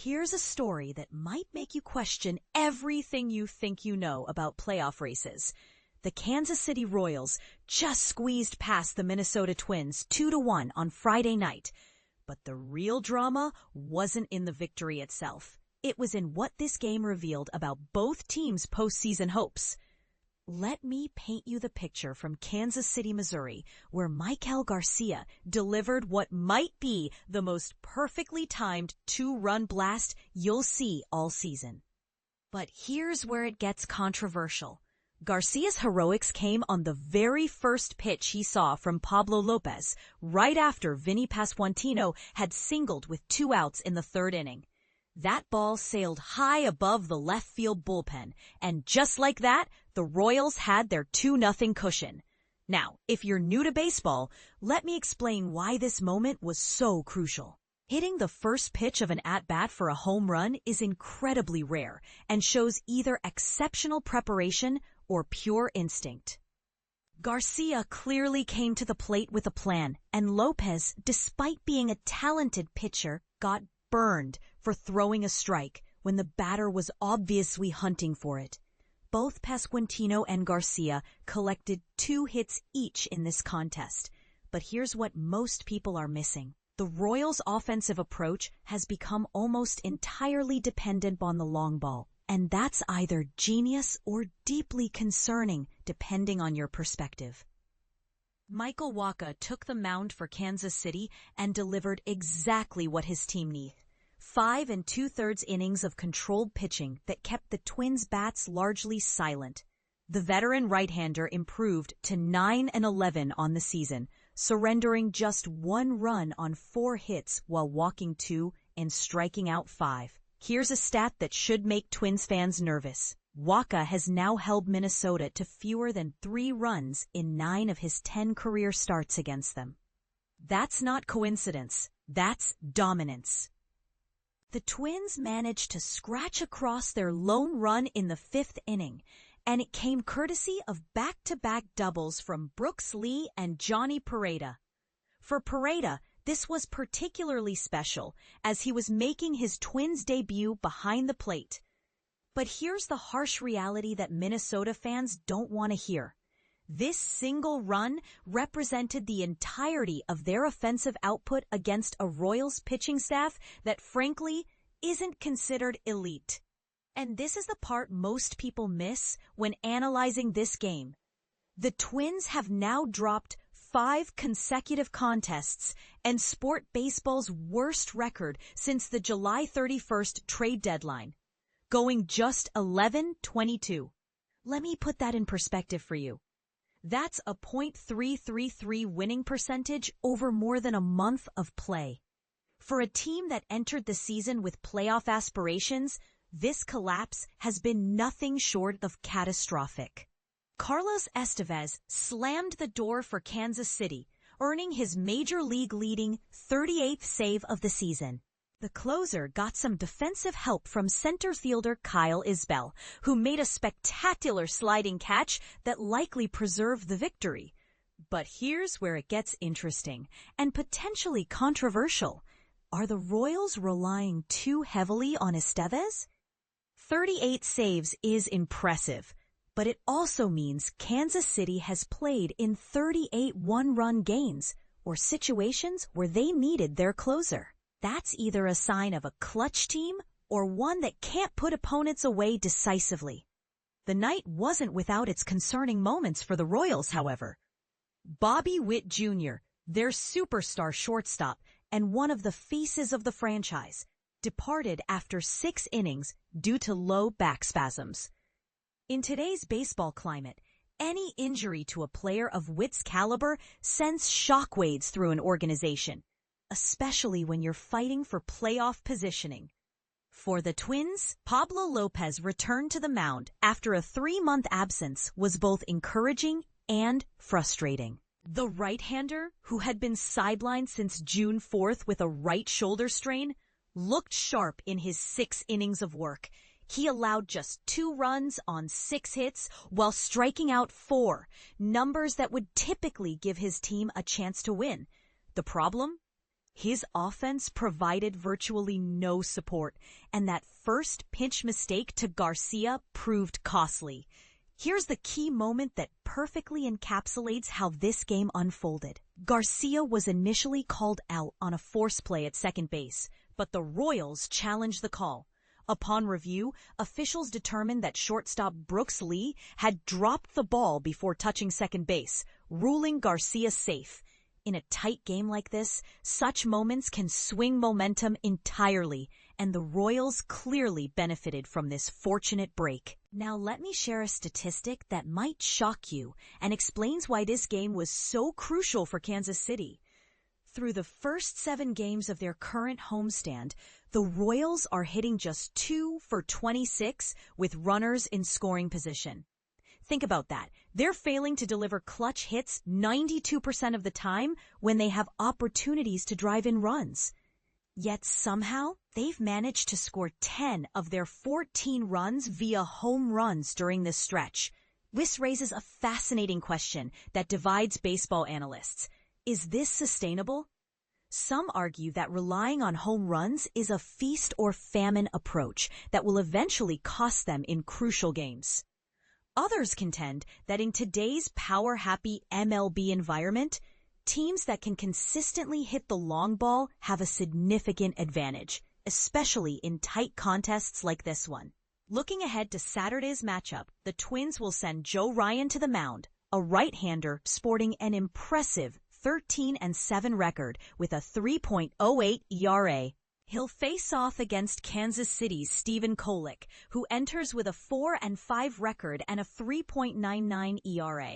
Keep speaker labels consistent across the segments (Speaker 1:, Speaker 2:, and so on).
Speaker 1: Here's a story that might make you question everything you think you know about playoff races. The Kansas City Royals just squeezed past the Minnesota Twins 2-1 on Friday night. But the real drama wasn't in the victory itself. It was in what this game revealed about both teams' postseason hopes. Let me paint you the picture from Kansas City, Missouri, where Maikel Garcia delivered what might be the most perfectly timed two-run blast you'll see all season. But here's where it gets controversial. Garcia's heroics came on the very first pitch he saw from Pablo Lopez, right after Vinny Pasquantino had singled with 2 outs in the 3rd inning. That ball sailed high above the left field bullpen, and just like that, the Royals had their 2-0 cushion. Now, if you're new to baseball, let me explain why this moment was so crucial. Hitting the first pitch of an at-bat for a home run is incredibly rare and shows either exceptional preparation or pure instinct. Garcia clearly came to the plate with a plan, and Lopez, despite being a talented pitcher, got burned for throwing a strike when the batter was obviously hunting for it. Both Pasquantino and Garcia collected 2 hits each in this contest. But here's what most people are missing. The Royals' offensive approach has become almost entirely dependent on the long ball, and that's either genius or deeply concerning, depending on your perspective. Maikel took the mound for Kansas City and delivered exactly what his team needed. 5 2/3 innings of controlled pitching that kept the Twins' bats largely silent. The veteran right-hander improved to 9-11 on the season, surrendering just 1 run on 4 hits while walking 2 and striking out 5. Here's a stat that should make Twins fans nervous. Waka has now held Minnesota to fewer than 3 runs in 9 of his 10 career starts against them. That's not coincidence. That's dominance. The Twins managed to scratch across their lone run in the 5th inning, and it came courtesy of back-to-back doubles from Brooks Lee and Johnny Pereda. For Pereda, this was particularly special, as he was making his Twins debut behind the plate. But here's the harsh reality that Minnesota fans don't want to hear. This single run represented the entirety of their offensive output against a Royals pitching staff that, frankly, isn't considered elite. And this is the part most people miss when analyzing this game. The Twins have now dropped 5 consecutive contests and sport baseball's worst record since the July 31st trade deadline, going just 11-22. Let me put that in perspective for you. That's a .333 winning percentage over more than a month of play. For a team that entered the season with playoff aspirations, this collapse has been nothing short of catastrophic. Carlos Estevez slammed the door for Kansas City, earning his major league leading 38th save of the season. The closer got some defensive help from center fielder Kyle Isbell, who made a spectacular sliding catch that likely preserved the victory. But here's where it gets interesting and potentially controversial. Are the Royals relying too heavily on Estevez? 38 saves is impressive, but it also means Kansas City has played in 38 one-run games, or situations where they needed their closer. That's either a sign of a clutch team or one that can't put opponents away decisively. The night wasn't without its concerning moments for the Royals, however. Bobby Witt Jr., their superstar shortstop and one of the faces of the franchise, departed after 6 innings due to low back spasms. In today's baseball climate, any injury to a player of Witt's caliber sends shockwaves through an organization, especially when you're fighting for playoff positioning. For the Twins, Pablo Lopez returned to the mound after a 3-month absence was both encouraging and frustrating. The right-hander, who had been sidelined since June 4th with a right shoulder strain, looked sharp in his 6 innings of work. He allowed just 2 runs on 6 hits while striking out 4, numbers that would typically give his team a chance to win. The problem? His offense provided virtually no support, and that first pinch mistake to Garcia proved costly. Here's the key moment that perfectly encapsulates how this game unfolded. Garcia was initially called out on a force play at second base, but the Royals challenged the call. Upon review, officials determined that shortstop Brooks Lee had dropped the ball before touching second base, ruling Garcia safe. In a tight game like this, such moments can swing momentum entirely, and the Royals clearly benefited from this fortunate break. Now let me share a statistic that might shock you and explains why this game was so crucial for Kansas City. Through the first 7 games of their current homestand, the Royals are hitting just 2 for 26 with runners in scoring position. Think about that. They're failing to deliver clutch hits 92% of the time when they have opportunities to drive in runs. Yet somehow, they've managed to score 10 of their 14 runs via home runs during this stretch. This raises a fascinating question that divides baseball analysts. Is this sustainable? Some argue that relying on home runs is a feast or famine approach that will eventually cost them in crucial games. Others contend that in today's power-happy MLB environment, teams that can consistently hit the long ball have a significant advantage, especially in tight contests like this one. Looking ahead to Saturday's matchup, the Twins will send Joe Ryan to the mound, a right-hander sporting an impressive 13-7 record with a 3.08 ERA. He'll face off against Kansas City's Stephen Kolek, who enters with a 4-5 record and a 3.99 ERA.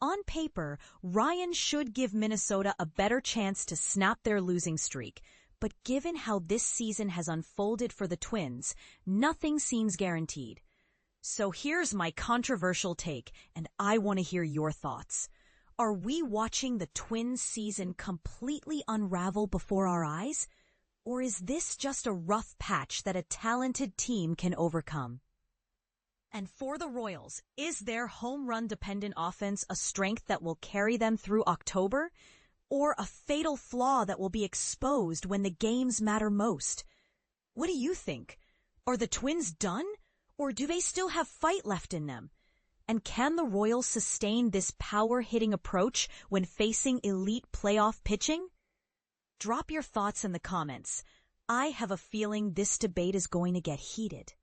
Speaker 1: On paper, Ryan should give Minnesota a better chance to snap their losing streak, but given how this season has unfolded for the Twins, nothing seems guaranteed. So here's my controversial take, and I want to hear your thoughts. Are we watching the Twins season completely unravel before our eyes? Or is this just a rough patch that a talented team can overcome? And for the Royals, is their home run dependent offense a strength that will carry them through October? Or a fatal flaw that will be exposed when the games matter most? What do you think? Are the Twins done? Or do they still have fight left in them? And can the Royals sustain this power-hitting approach when facing elite playoff pitching? Drop your thoughts in the comments. I have a feeling this debate is going to get heated.